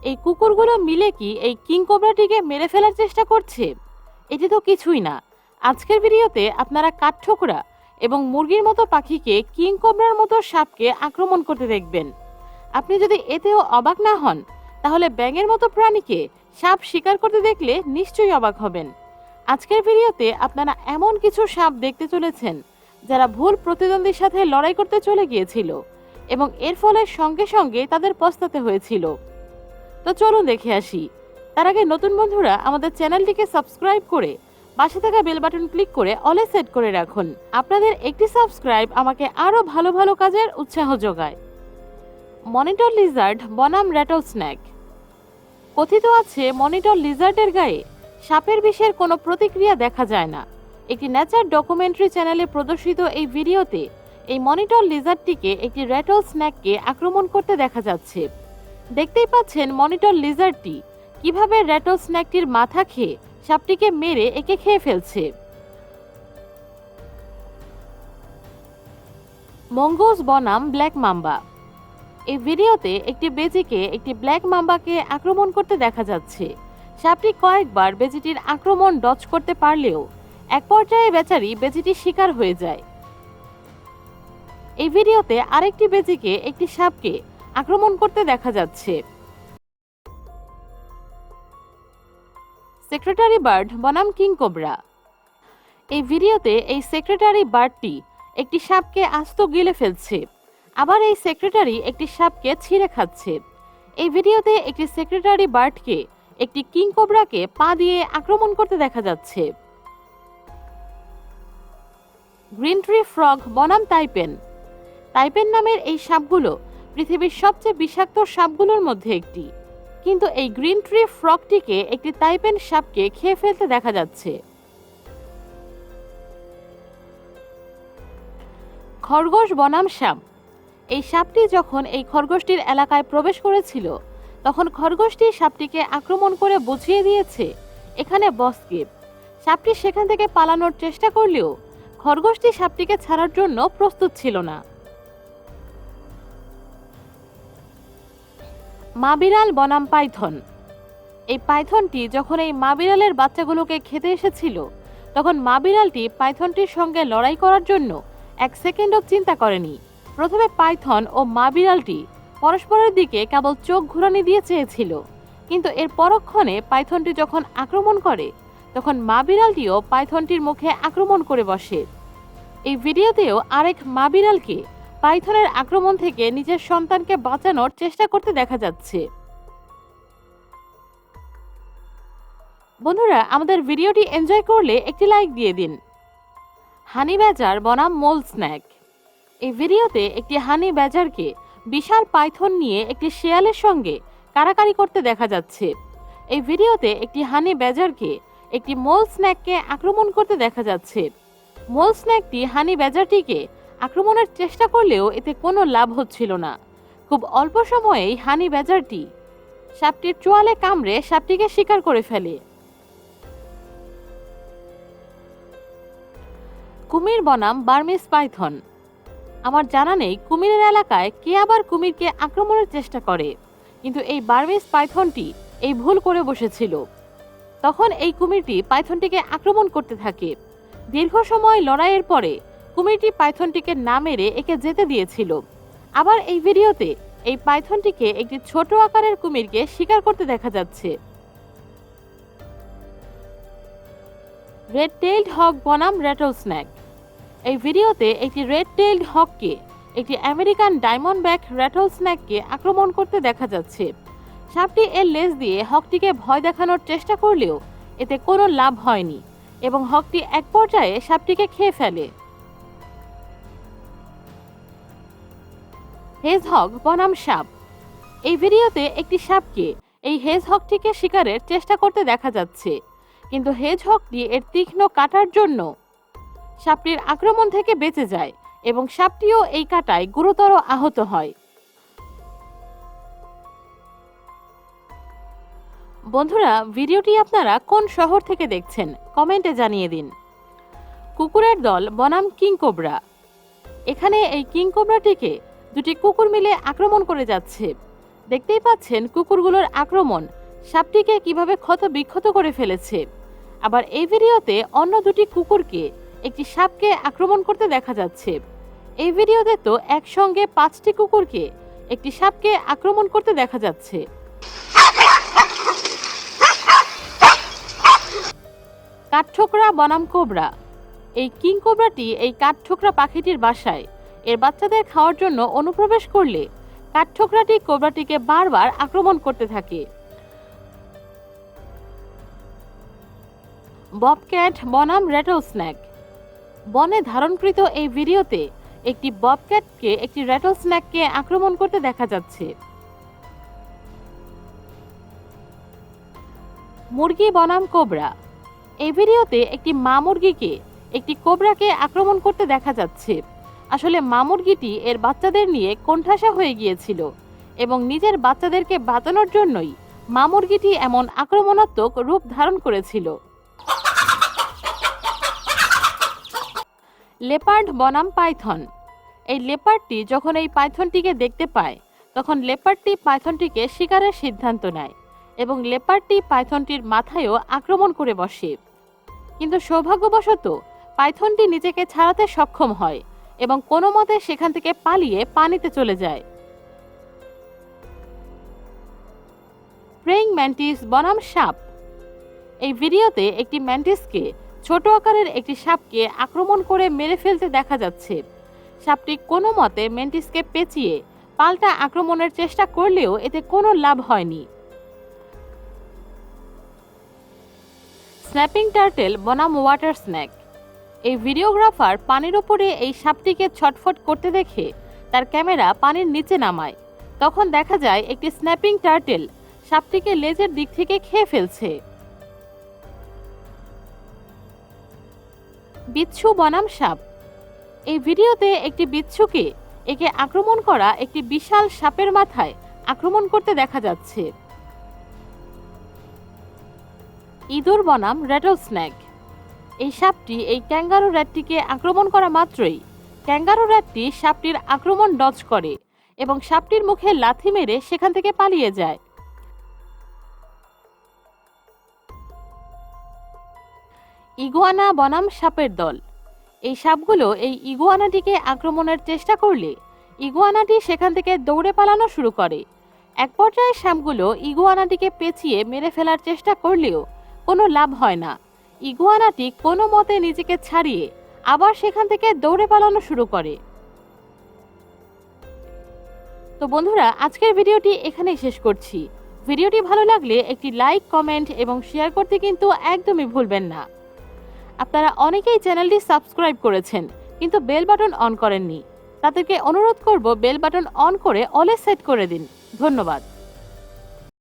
এই কুকুরগুলো মিলে কি এই কিং কোবরাটিকে মেরে ফেলার চেষ্টা করছে? এটি তো কিছুই না। আজকের ভিডিওতে আপনারা কাঠঠোকরা এবং মুরগির মতো পাখিকে কিং কোবরার মতো সাপকে আক্রমণ করতে দেখবেন। আপনি যদি এতেও অবাক না হন, তাহলে ব্যাঙের মতো প্রাণীকে সাপ শিকার করতে দেখলে নিশ্চয়ই অবাক হবেন। আজকের ভিডিওতে আপনারা এমন কিছু সাপ দেখতে চলেছেন যারা ভুল প্রতিদ্বন্দ্বীর সাথে লড়াই করতে চলে গিয়েছিল এবং এর ফলে সঙ্গে সঙ্গে তাদের পস্তাতে হয়েছিল। তো চলুন দেখে আসি। তার আগে নতুন বন্ধুরা আমাদের চ্যানেলটিকে সাবস্ক্রাইব করে পাশে থাকা বেল বাটন ক্লিক করে অলে সেট করে রাখুন। আপনাদের একটি সাবস্ক্রাইব আমাকে আরো ভালো ভালো কাজের উৎসাহ যোগায়। মনিটর লিজার্ড বনাম র্যাটল স্ন্যাক। কথিত আছে মনিটর লিজার্ডের গায়ে সাপের বিষের কোনো প্রতিক্রিয়া দেখা যায় না। একটি নেচার ডকুমেন্টারি চ্যানেলে প্রদর্শিত এই ভিডিওতে এই মনিটর লিজার্ডটিকে একটি র্যাটল স্ন্যাককে আক্রমণ করতে দেখা যাচ্ছে। দেখতেই পাচ্ছেন মনিটর লিজার্ডটি কিভাবে র্যাটল স্ন্যাকটির মাথা খেয়ে সাপটিকে মেরে একে খেয়ে ফেলছে। মঙ্গোস বনাম ব্ল্যাক মাম্বা। এই ভিডিওতে একটি বেজিকে একটি ব্ল্যাক মাম্বাকে আক্রমণ করতে দেখা যাচ্ছে। সাপটি কয়েকবার বেজিটির আক্রমণ ডজ করতে পারলেও এক পর্যায়ে বেচারি বেজিটির শিকার হয়ে যায়। এই ভিডিওতে আরেকটি বেজিকে একটি সাপকে আক্রমণ করতে দেখা যাচ্ছে। সেক্রেটারি বার্ড বনাম কিং কোবরা। এই ভিডিওতে এই সেক্রেটারি বার্ডটি একটি সাপকে আস্ত গিলে ফেলছে, আবার এই সেক্রেটারি একটি সাপকে ছিঁড়ে খাচ্ছে। এই ভিডিওতে একটি সেক্রেটারি বার্ডকে একটি কিং কোবরাকে পা দিয়ে আক্রমণ করতে দেখা যাচ্ছে। গ্রিন ট্রি ফ্রগ বনাম টাইপেন। টাইপেন নামের এই সাপগুলো পৃথিবীর সবচেয়ে বিষাক্ত সাপগুলোর মধ্যে একটি, কিন্তু এই গ্রিন ট্রি ফ্রগটিকে একটি টাইপেন সাপকে খেয়ে ফেলতে দেখা যাচ্ছে। খরগোশ বনাম সাপ। এই সাপটি যখন এই খরগোশটির এলাকায় প্রবেশ করেছিল, তখন খরগোশটি সাপটিকে আক্রমণ করে বুঝিয়ে দিয়েছে এখানে বস কেভ। সাপটি সেখান থেকে পালানোর চেষ্টা করলেও খরগোশটি সাপটিকে ছাড়ার জন্য প্রস্তুত ছিল না। মা বিড়াল বনাম পাইথন। এই পাইথনটি যখন এই মা বিড়ালের বাচ্চাগুলোকে খেতে এসেছিল, তখন মা বিড়ালটি পাইথনটির সঙ্গে লড়াই করার জন্য এক সেকেন্ডও চিন্তা করেনি। প্রথমে পাইথন ও মা বিড়ালটি পরস্পরের দিকে কেবল চোখ ঘুরানি দিয়ে চেয়েছিল, কিন্তু এর পরক্ষণে পাইথনটি যখন আক্রমণ করে, তখন মা বিড়ালটিও পাইথনটির মুখে আক্রমণ করে বসে। এই ভিডিওতেও আরেক মা বিড়ালকে পাইথনের আক্রমণ থেকে নিজের সন্তানকে বাঁচানোর চেষ্টা করতে দেখা যাচ্ছে। বন্ধুরা, আমাদের ভিডিওটি এনজয় করলে একটি লাইক দিয়ে দিন। হানি ব্যাজার বনাম মোল স্ন্যাক। এই ভিডিওতে একটি হানি ব্যাজারকে বিশাল পাইথন নিয়ে একটি শেয়ালের সঙ্গে কারাকারি করতে দেখা যাচ্ছে। এই ভিডিওতে একটি হানি ব্যাজারকে একটি মোল স্ন্যাককে আক্রমণ করতে দেখা যাচ্ছে। মোল স্ন্যাকটি হানি ব্যাজারটিকে আক্রমণের চেষ্টা করলেও এতে কোনো লাভ হচ্ছিল না। খুব অল্প সময়েই হানি ব্যাজারটি সাপটির চোয়ালে কামড়ে সাপটিকে শিকার করে ফেলে। কুমির বনাম বার্মিজ পাইথন। আমার জানা নেই কুমিরের এলাকায় কে আবার কুমিরকে আক্রমণের চেষ্টা করে, কিন্তু এই বার্মিজ পাইথনটি এই ভুল করে বসেছিল। তখন এই কুমিরটি পাইথনটিকে আক্রমণ করতে থাকে। দীর্ঘ সময় লড়াইয়ের পরে কুমিরটি পাইথনটিকে না মেরে একে যেতে দিয়েছিল। আবার এই ভিডিওতে এই পাইথনটিকে একটি ছোট আকারের কুমিরকে শিকার করতে দেখা যাচ্ছে। রেড টেইলড হক বনাম র্যাটল স্ন্যাক। এই ভিডিওতে একটি রেড টেইলড হককে একটি আমেরিকান ডায়মন্ড ব্যাক র্যাটল স্ন্যাককে আক্রমণ করতে দেখা যাচ্ছে। সাপটি এর লেজ দিয়ে হকটিকে ভয় দেখানোর চেষ্টা করলেও এতে কোনো লাভ হয়নি এবং হকটি এক পর্যায়ে সাপটিকে খেয়ে ফেলে। হেজ হক বনাম সাপ। এই ভিডিওতে একটি সাপকে এই হেজ হকটিকে শিকারের চেষ্টা করতে দেখা যাচ্ছে, কিন্তু হেজ হকটি এর তীক্ষ্ণ কাটার জন্য সাপটির আক্রমণ থেকে বেঁচে যায় এবং সাপটিও এই কাটায় গুরুতর আহত হয়। বন্ধুরা, ভিডিওটি আপনারা কোন শহর থেকে দেখছেন কমেন্টে জানিয়ে দিন। কুকুরের দল বনাম কিং কোবরা। এখানে এই কিং কোবরাটিকে দুটি কুকুর মিলে আক্রমণ করে যাচ্ছে। দেখতেই পাচ্ছেন কুকুরগুলোর আক্রমণ সাপটিকে কিভাবে ক্ষত বিক্ষত করে ফেলেছে। আবার এই ভিডিওতে অন্য দুটি কুকুরকে একটি সাপকে আক্রমণ করতে দেখা যাচ্ছে। এই ভিডিওতে তো একসঙ্গে 5টি কুকুরকে একটি সাপকে আক্রমণ করতে দেখা যাচ্ছে। কাঠঠোকরা বনাম কোবরা। এই কিং কোবরাটি এই কাঠঠোকরা পাখিটির বাসায় এর বাচ্চাদের খাওয়ার জন্য অনুপ্রবেশ করলে কাঠঠোকরাটি কোবরাটিকে বারবার আক্রমণ করতে থাকে। ববক্যাট বনাম র্যাটল স্ন্যাক। বনে ধারণকৃত এই ভিডিওতে একটি ববক্যাটকে একটি র্যাটল স্ন্যাককে আক্রমণ করতে দেখা যাচ্ছে। মুরগি বনাম কোবরা। এই ভিডিওতে একটি মা মুরগিকে একটি কোবরাকে আক্রমণ করতে দেখা যাচ্ছে। আসলে মা মুরগিটি এর বাচ্চাদের নিয়ে কোণঠাসা হয়ে গিয়েছিল এবং নিজের বাচ্চাদেরকে বাঁচানোর জন্যই মা মুরগিটি এমন আক্রমণাত্মক রূপ ধারণ করেছিল। লেপার্ড বনাম পাইথন। এই লেপার্ডটি যখন এই পাইথনটিকে দেখতে পায় তখন লেপার্ডটি পাইথনটিকে শিকারের সিদ্ধান্ত নেয় এবং লেপার্ডটি পাইথনটির মাথায়ও আক্রমণ করে বসে। কিন্তু সৌভাগ্যবশত পাইথনটি নিজেকে ছাড়াতে সক্ষম হয় এবং কোনো মতে সেখান থেকে পালিয়ে পানিতে চলে যায়। প্রেইং ম্যান্টিস বনাম সাপ। এই ভিডিওতে একটি ম্যান্টিসকে ছোট আকারের একটি সাপকে আক্রমণ করে মেরে ফেলতে দেখা যাচ্ছে। সাপটি কোনো মতে ম্যান্টিসকে পেঁচিয়ে পাল্টা আক্রমণের চেষ্টা করলেও এতে কোনো লাভ হয়নি। স্ন্যাপিং টার্টেল বনাম ওয়াটার স্ন্যাক। এই ভিডিওগ্রাফার পানির উপরে এই সাপটিকে ছটফট করতে দেখে তার ক্যামেরা পানির নিচে নামায়। তখন দেখা যায় একটি স্ন্যাপিং টার্টেল সাপটিকে লেজের দিক থেকে খেয়ে ফেলছে। বিচ্ছু বনাম সাপ। এই ভিডিওতে একটি বিচ্ছুকে একে আক্রমণ করা একটি বিশাল সাপের মাথায় আক্রমণ করতে দেখা যাচ্ছে। ইঁদুর বনাম র্যাটল স্ন্যাক। এই সাপটি এই ক্যাঙ্গারু র্যাটটিকে আক্রমণ করা মাত্রই ক্যাঙ্গারু র্যাটটি সাপটির আক্রমণ ডজ করে এবং সাপটির মুখে লাথি মেরে সেখান থেকে পালিয়ে যায়। ইগুয়ানা বনাম সাপের দল। এই সাপগুলো এই ইগুয়ানাটিকে আক্রমণের চেষ্টা করলে ইগুয়ানাটি সেখান থেকে দৌড়ে পালানো শুরু করে। এক পর্যায়ে সাপগুলো ইগুয়ানাটিকে পেঁচিয়ে মেরে ফেলার চেষ্টা করলেও কোনো লাভ হয় না। ইগুয়ানাটি কোনো মতে নিজেকে ছাড়িয়ে আবার সেখান থেকে দৌড়ে পালানো শুরু করে। তো বন্ধুরা, আজকের ভিডিওটি এখানেই শেষ করছি। ভিডিওটি ভালো লাগলে একটি লাইক, কমেন্ট এবং শেয়ার করতে কিন্তু একদমই ভুলবেন না। আপনারা অনেকেই চ্যানেলটি সাবস্ক্রাইব করেছেন কিন্তু বেল বাটন অন করেননি। তাদেরকে অনুরোধ করব বেল বাটন অন করে অলে সেট করে দিন। ধন্যবাদ।